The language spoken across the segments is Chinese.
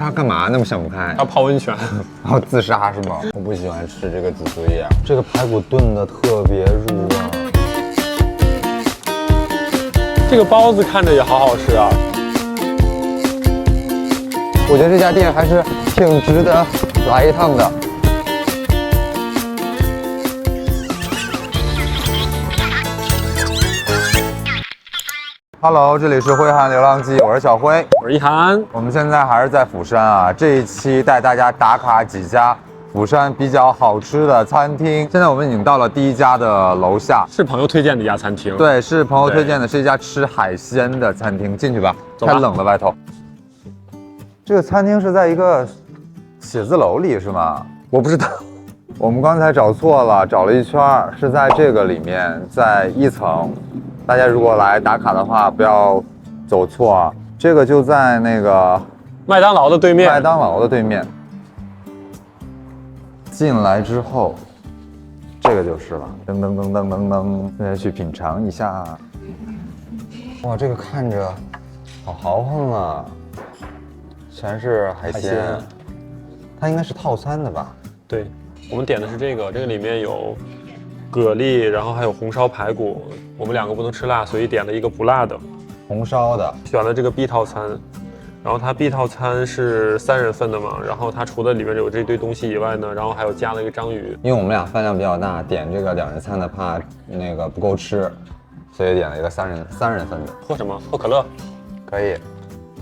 他干嘛那么想不开？要泡温泉，然后自杀是吗？我不喜欢吃这个紫苏叶，这个排骨炖的特别入味儿。这个包子看着也好好吃啊。我觉得这家店还是挺值得来一趟的。Hello， 这里是挥汗流浪记，我是小辉，我是一涵。我们现在还是在釜山啊，这一期带大家打卡几家釜山比较好吃的餐厅。现在我们已经到了第一家的楼下，是朋友推荐的一家餐厅。对，是朋友推荐的，是一家吃海鲜的餐厅。进去吧，太冷了外头。这个餐厅是在一个写字楼里是吗？我不知道，我们刚才找错了，找了一圈，是在这个里面，在一层。大家如果来打卡的话，不要走错啊。这个就在那个麦当劳的对面。麦当劳的对面。进来之后，这个就是了。噔噔噔噔噔噔，现在去品尝一下。哇，这个看着好豪横啊！全是海鲜，它应该是套餐的吧？对，我们点的是这个，这个里面有蛤蜊，然后还有红烧排骨。我们两个不能吃辣，所以点了一个不辣的红烧的，选了这个 B 套餐。然后它 B 套餐是3人份的嘛，然后它除了里面有这堆东西以外呢，然后还有加了一个章鱼。因为我们俩饭量比较大，点这个2人餐的怕那个不够吃，所以点了一个三人份的。喝什么？喝可乐？可以，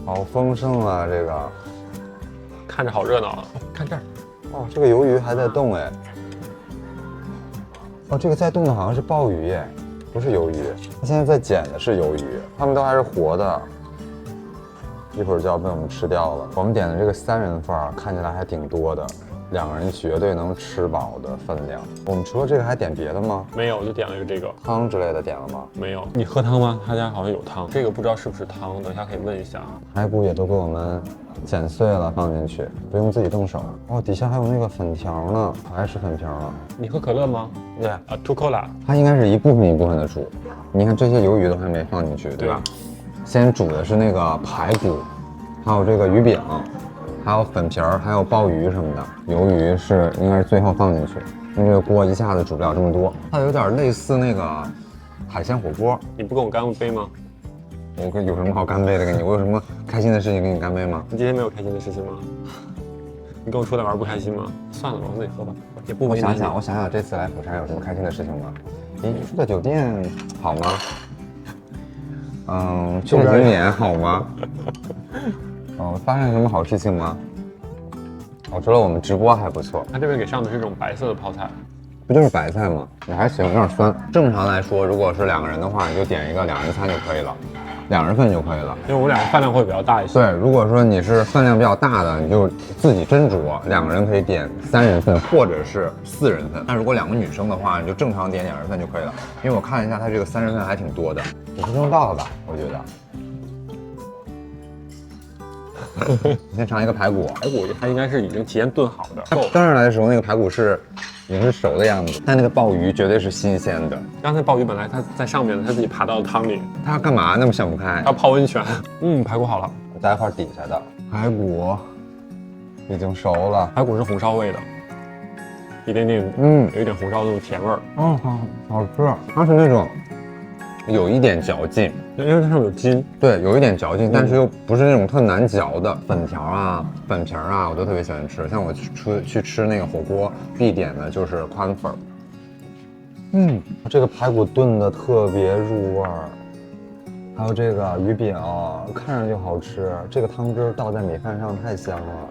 好丰盛啊！这个看着好热闹啊！看这儿，哦，这个鱿鱼还在动哎。哦，这个在动的好像是鲍鱼耶，不是鱿鱼。他现在在捡的是鱿鱼，他们都还是活的。一会儿就要被我们吃掉了。我们点的这个3人份看起来还挺多的，2个人绝对能吃饱的分量。我们除了这个还点别的吗？没有，就点了一个这个汤之类的点了吗？没有。你喝汤吗？他家好像有汤，这个不知道是不是汤，等一下可以问一下。排骨也都给我们剪碎了放进去，不用自己动手。哦，底下还有那个粉条呢，我爱吃粉条了。你喝可乐吗？对啊，2 Cola。它应该是一部分一部分的煮。你看这些鱿鱼都还没放进去，对吧？先煮的是那个排骨。还有这个鱼饼，还有粉皮儿，还有鲍鱼什么的。鱿鱼是应该是最后放进去，因为这个锅一下子煮不了这么多。它有点类似那个海鲜火锅。你不跟我干杯吗？我有什么好干杯的？跟你，我有什么开心的事情跟你干杯吗？你今天没有开心的事情吗？你跟我出来玩不开心吗？算了吧，我自己喝吧，也不为难你。我想想这次来釜山有什么开心的事情吗？你住的酒店好吗？去的景点好吗？发生什么好事情吗？除了我们直播还不错。他这边给上的是这种白色的泡菜，不就是白菜吗？也还行，有点酸。正常来说，如果是2个人的话，你就点一个2人餐就可以了，2人份就可以了。因为我们2个饭量会比较大一些。对，如果说你是饭量比较大的，你就自己斟酌，2个人可以点3人份或者是4人份。但如果2个女生的话，你就正常点2人份就可以了。因为我看了一下，它这个3人份还挺多的，5分钟到了吧？我觉得。你先尝一个排骨，它应该是已经提前炖好的。端上来的时候，那个排骨是已经是熟的样子，但那个鲍鱼绝对是新鲜的。刚才鲍鱼本来它在上面的，它自己爬到了汤里。它干嘛那么想不开？它泡温泉。排骨好了，在一块底下的排骨已经熟了。排骨是红烧味的，一点点，有一点红烧的那种甜味儿。好吃。它是那种有一点嚼劲，因为它上面有筋。对，有一点嚼劲，但是又不是那种特难嚼的。粉条啊、粉皮啊，我都特别喜欢吃。像我去吃那个火锅，必点的就是宽粉。这个排骨炖的特别入味儿，还有这个鱼饼，看着就好吃。这个汤汁倒在米饭上太香了。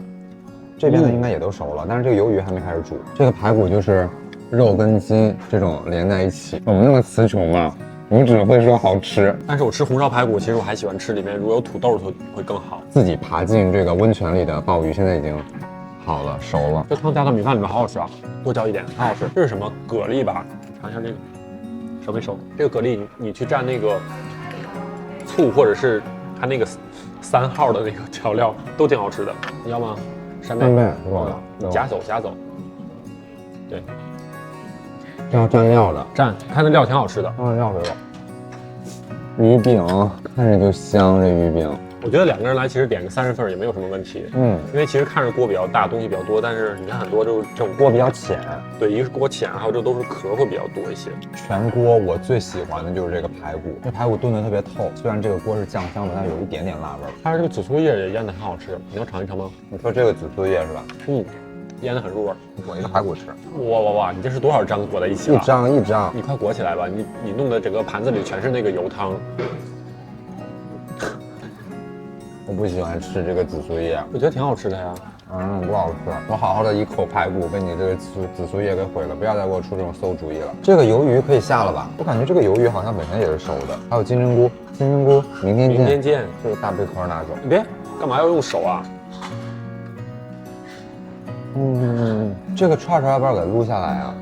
这边的应该也都熟了，但是这个鱿鱼还没开始煮。这个排骨就是肉跟筋这种连在一起。我们那么词穷嘛。我只会说好吃，但是我吃红烧排骨，其实我还喜欢吃里面如果有土豆会更好。自己爬进这个温泉里的鲍鱼现在已经好了，熟了。这汤加到米饭里面好好吃啊，多浇一点，好好吃。这是什么蛤蜊吧？尝一下这个，熟没熟？这个蛤蜊你去蘸那个醋，或者是它那个3号的那个调料都挺好吃的，你要吗？扇贝，够了，夹走。对。这要蘸料的，它的料挺好吃的。料给我。鱼饼看着就香，这鱼饼。我觉得2个人来其实点个30份也没有什么问题。因为其实看着锅比较大，东西比较多，但是你看很多就是这种锅比较浅。对，一个是锅浅，还有这都是壳会比较多一些。全锅我最喜欢的就是这个排骨，这排骨炖的特别透，虽然这个锅是酱香的，但有一点点辣味。它这个紫苏叶也腌的很好吃，你要尝一尝吗？你说这个紫苏叶是吧？腌的很入味。裹一个排骨吃。哇！你这是多少张裹在一起了？一张。你快裹起来吧，你弄的整个盘子里全是那个油汤。我不喜欢吃这个紫苏叶，我觉得挺好吃的呀。不好吃。我好好的一口排骨被你这个紫苏叶给毁了，不要再给我出这种馊主意了。这个鱿鱼可以下了吧？我感觉这个鱿鱼好像本身也是熟的。还有金针菇，明天见。这个大贝壳拿走。你别，干嘛要用手啊？这个串要不要给录下来啊？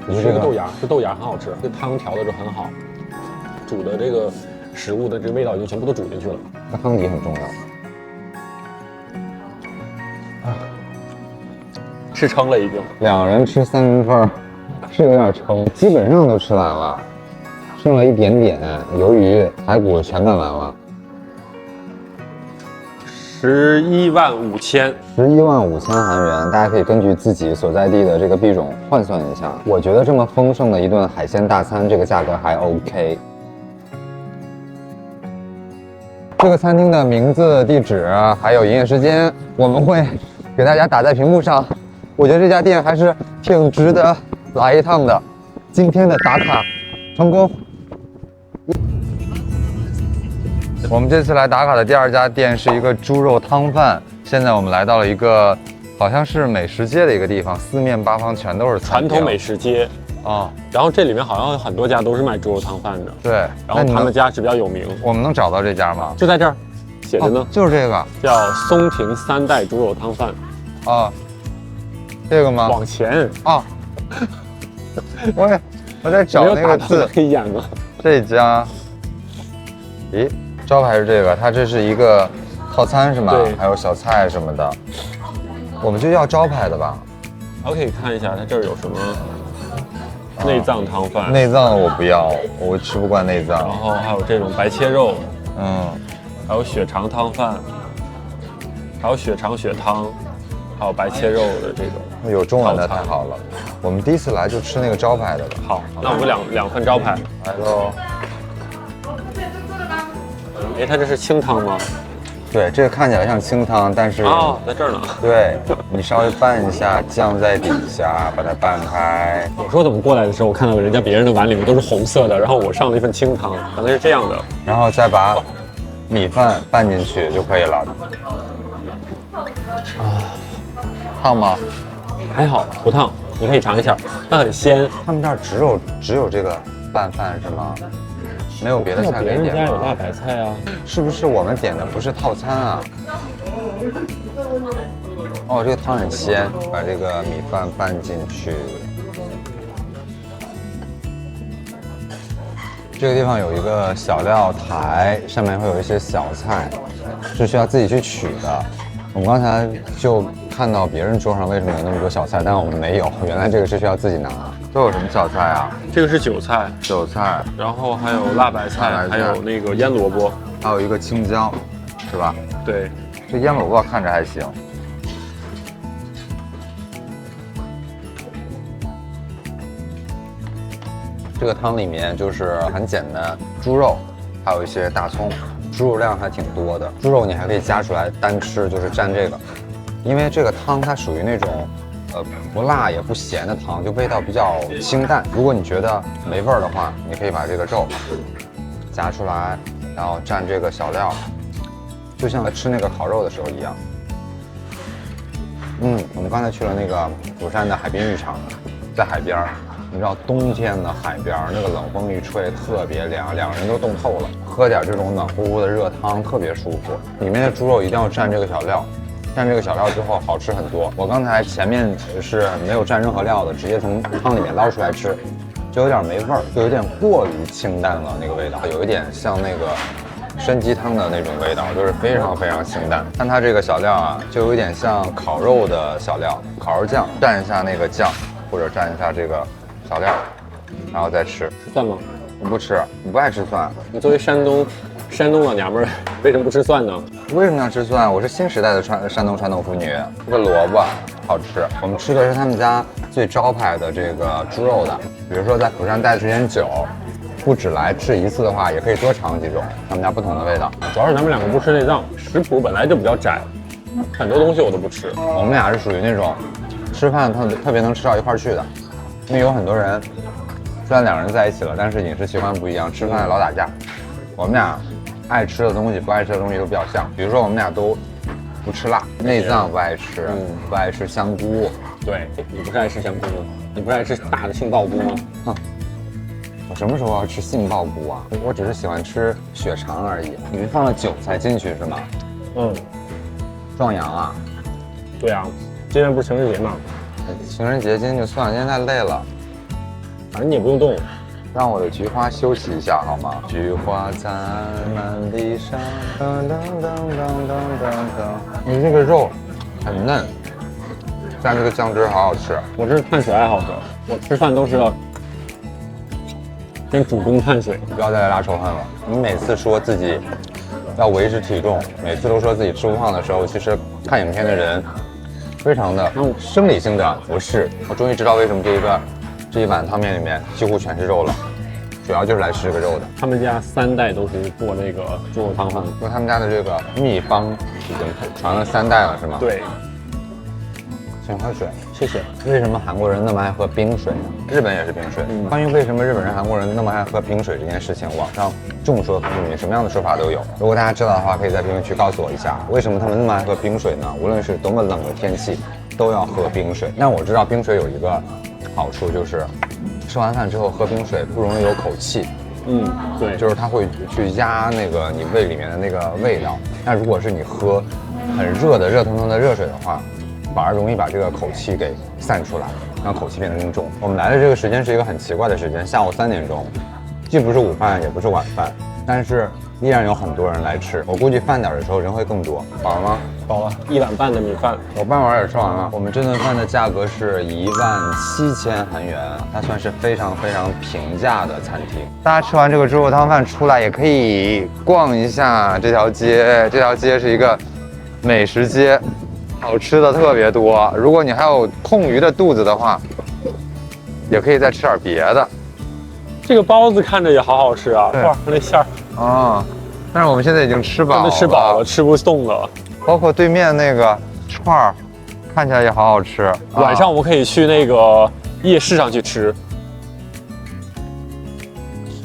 这个豆芽，这豆芽很好吃，这汤调的就很好，煮的这个食物的这个味道已经全部都煮进去了。这汤底很重要。吃撑了已经。2人吃3份，是有点撑，基本上都吃完了，剩了一点点，鱿鱼、排骨全干完了。115000韩元，大家可以根据自己所在地的这个币种换算一下。我觉得这么丰盛的一顿海鲜大餐，这个价格还 OK。这个餐厅的名字、地址还有营业时间，我们会给大家打在屏幕上。我觉得这家店还是挺值得来一趟的。今天的打卡成功。我们这次来打卡的第2家店是一个猪肉汤饭。现在我们来到了一个好像是美食街的一个地方，四面八方全都是传统美食街啊。然后这里面好像有很多家都是卖猪肉汤饭的。对，然后他们家是比较有名。我们能找到这家吗？就在这儿，写着呢，就是这个，叫松亭3代猪肉汤饭。这个吗？往前我在找那个字，黑眼吗？这家，咦？招牌是这个，它这是一个套餐是吗？对，还有小菜什么的，我们就要招牌的吧。我可以看一下，它这儿有什么内脏汤饭。内脏我不要，我吃不惯内脏。然后还有这种白切肉，还有血肠汤饭，还有血肠血汤，还有白切肉的这种。有中文的太好了，我们第一次来就吃那个招牌的吧。好，那我们两份招牌来喽。哎，它这是清汤吗？对，这个看起来像清汤，但是在这儿呢。对，你稍微拌一下，酱在底下，把它拌开。我说怎么过来的时候，我看到人家别人的碗里面都是红色的，然后我上了一份清汤，原来是这样的。然后再把米饭拌进去就可以了。烫吗？还好，不烫，你可以尝一下，它很鲜。他们这儿只有这个拌饭是吗？没有别的菜可以点吗？别人家有辣白菜啊。是不是我们点的不是套餐啊？这个汤很鲜，把这个米饭拌进去。这个地方有一个小料台，上面会有一些小菜，是需要自己去取的。我们刚才就看到别人桌上为什么有那么多小菜，但我们没有，原来这个是需要自己拿。都有什么小菜啊？这个是韭菜，然后还有辣白菜，还有那个腌萝卜，还有一个青椒，是吧？对，这腌萝卜看着还行。这个汤里面就是很简单，猪肉，还有一些大葱，猪肉量还挺多的。猪肉你还可以夹出来单吃，就是蘸这个，因为这个汤它属于那种。不辣也不咸的汤，就味道比较清淡。如果你觉得没味儿的话，你可以把这个肉夹出来，然后蘸这个小料，就像吃那个烤肉的时候一样。我们刚才去了那个釜山的海滨浴场，在海边儿，你知道冬天的海边儿那个冷风一吹特别凉，两个人都冻透了，喝点这种暖乎乎的热汤特别舒服。里面的猪肉一定要蘸这个小料。蘸这个小料之后好吃很多。我刚才前面是没有蘸任何料的，直接从汤里面捞出来吃，就有点没味儿，就有点过于清淡了，那个味道有一点像那个参鸡汤的那种味道，就是非常非常清淡。但它这个小料啊，就有点像烤肉的小料，烤肉酱，蘸一下那个酱，或者蘸一下这个小料，然后再吃。吃蒜吗？我不吃，我不爱吃蒜。你作为山东老娘们儿，为什么不吃蒜呢？为什么要吃蒜？我是新时代的山东传统妇女。这个萝卜好吃，我们吃的是他们家最招牌的这个猪肉的。比如说在釜山待的时间久，不只来吃一次的话，也可以多尝几种他们家不同的味道。主要是咱们两个不吃内脏，食谱本来就比较窄，很多东西我都不吃。我们俩是属于那种吃饭特别能吃到一块儿去的，因为有很多人虽然两人在一起了，但是饮食习惯不一样，吃饭老打架。我们俩爱吃的东西、不爱吃的东西都比较像，比如说我们俩都不吃辣，内脏不爱吃，不爱吃香菇。对，你不是爱吃香菇吗？你不是爱吃大的杏鲍菇吗？哼，我什么时候要吃杏鲍菇啊？我只是喜欢吃血肠而已。你们放了韭菜进去是吗？嗯，壮阳啊。对啊，今天不是情人节吗？情人节今天就算了，今天太累了。反正你也不用动，让我的菊花休息一下好吗？菊花在满地上，噔噔噔噔噔噔。你这个肉很嫩，蘸这个酱汁好好吃。我这是碳水爱好者，我吃饭都是要先主攻碳水。不要再来拉仇恨了。你每次说自己要维持体重，每次都说自己吃不胖的时候，其实看影片的人非常的生理性的不适。我终于知道为什么这一碗汤面里面几乎全是肉了，主要就是来吃这个肉的。他们家3代都是做那个猪肉汤饭，说他们家的这个秘方已经传了3代了，是吗？对，请喝水。谢谢。为什么韩国人那么爱喝冰水呢？日本也是冰水。关于为什么日本人、韩国人那么爱喝冰水这件事情，网上众说纷纭，什么样的说法都有。如果大家知道的话，可以在评论区告诉我一下，为什么他们那么爱喝冰水呢？无论是多么冷的天气，都要喝冰水。那我知道冰水有一个好处，就是吃完饭之后喝冰水不容易有口气。对，就是它会去压那个你胃里面的那个味道。那如果是你喝很热腾腾的热水的话，反而容易把这个口气给散出来，让口气变得更重。我们来的这个时间是一个很奇怪的时间，下午3点钟，既不是午饭也不是晚饭，但是依然有很多人来吃。我估计饭点的时候人会更多。饱了吗？饱了，1碗半的米饭，我半碗也吃完了。我们这顿饭的价格是17000韩元，它算是非常非常平价的餐厅。大家吃完这个猪肉汤饭出来，也可以逛一下这条街。这条街是一个美食街，好吃的特别多。如果你还有空余的肚子的话，也可以再吃点别的。这个包子看着也好好吃啊，哇，那馅儿啊，但是我们现在已经吃饱了，真的吃饱了，吃不动了。包括对面那个串儿，看起来也好好吃。晚上我们可以去那个夜市上去吃，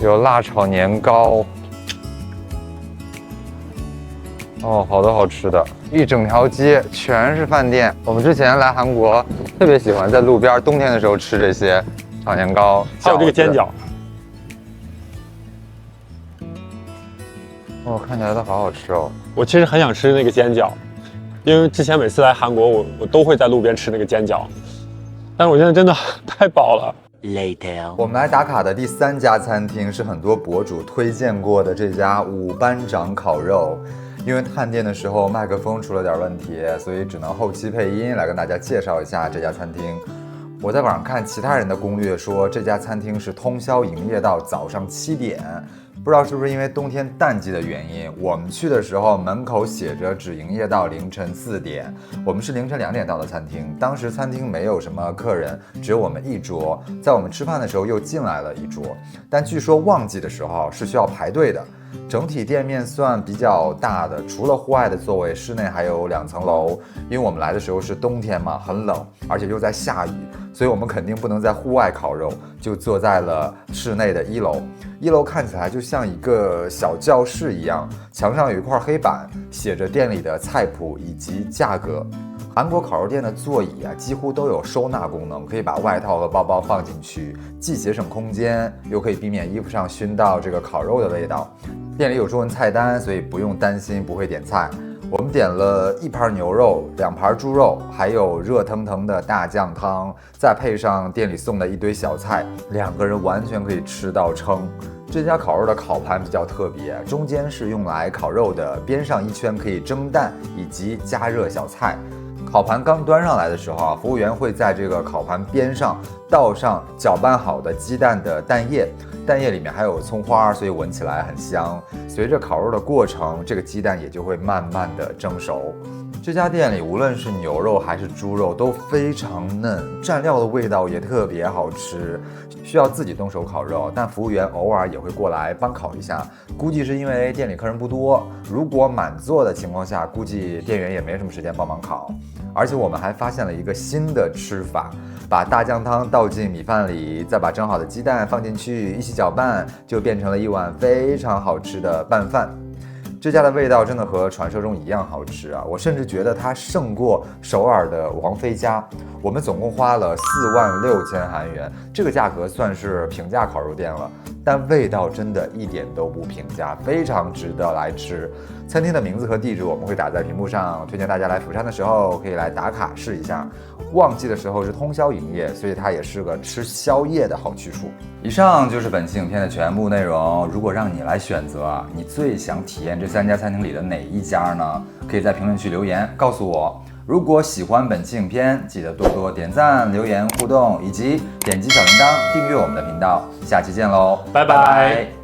有辣炒年糕，哦，好多好吃的，一整条街全是饭店。我们之前来韩国，特别喜欢在路边冬天的时候吃这些炒年糕，还有这个煎饺。哦，看起来都好好吃哦。我其实很想吃那个煎饺，因为之前每次来韩国，我都会在路边吃那个煎饺，但是我现在真的太饱了。Later， 我们来打卡的第3家餐厅是很多博主推荐过的这家武班长烤肉。因为探店的时候麦克风出了点问题，所以只能后期配音来跟大家介绍一下这家餐厅。我在网上看其他人的攻略说，这家餐厅是通宵营业到早上7点。不知道是不是因为冬天淡季的原因，我们去的时候门口写着只营业到凌晨4点，我们是凌晨2点到的餐厅。当时餐厅没有什么客人，只有我们1桌，在我们吃饭的时候又进来了1桌，但据说旺季的时候是需要排队的。整体店面算比较大的，除了户外的座位，室内还有2层楼。因为我们来的时候是冬天嘛，很冷，而且又在下雨，所以我们肯定不能在户外烤肉，就坐在了室内的1楼。1楼看起来就像一个小教室一样，墙上有一块黑板，写着店里的菜谱以及价格。韩国烤肉店的座椅几乎都有收纳功能，可以把外套和包包放进去，既节省空间，又可以避免衣服上熏到这个烤肉的味道。店里有中文菜单，所以不用担心不会点菜。我们点了1盘牛肉、2盘猪肉，还有热腾腾的大酱汤，再配上店里送的一堆小菜，2个人完全可以吃到撑。这家烤肉的烤盘比较特别，中间是用来烤肉的，边上一圈可以蒸蛋以及加热小菜。烤盘刚端上来的时候啊，服务员会在这个烤盘边上倒上搅拌好的鸡蛋的蛋液，蛋液里面还有葱花，所以闻起来很香。随着烤肉的过程，这个鸡蛋也就会慢慢的蒸熟。这家店里无论是牛肉还是猪肉都非常嫩，蘸料的味道也特别好吃。需要自己动手烤肉，但服务员偶尔也会过来帮烤一下。估计是因为店里客人不多，如果满座的情况下，估计店员也没什么时间帮忙烤。而且我们还发现了一个新的吃法，把大酱汤倒进米饭里，再把蒸好的鸡蛋放进去，一起搅拌，就变成了一碗非常好吃的拌饭。这家的味道真的和传说中一样好吃啊！我甚至觉得它胜过首尔的王妃家。我们总共花了46000韩元，这个价格算是平价烤肉店了，但味道真的一点都不平价，非常值得来吃。餐厅的名字和地址我们会打在屏幕上，推荐大家来釜山的时候可以来打卡试一下。旺季的时候是通宵营业，所以它也是个吃宵夜的好去处。以上就是本期影片的全部内容。如果让你来选择，你最想体验这3家餐厅里的哪一家呢？可以在评论区留言告诉我。如果喜欢本期影片，记得多多点赞、留言、互动，以及点击小铃铛订阅我们的频道。下期见喽，拜拜。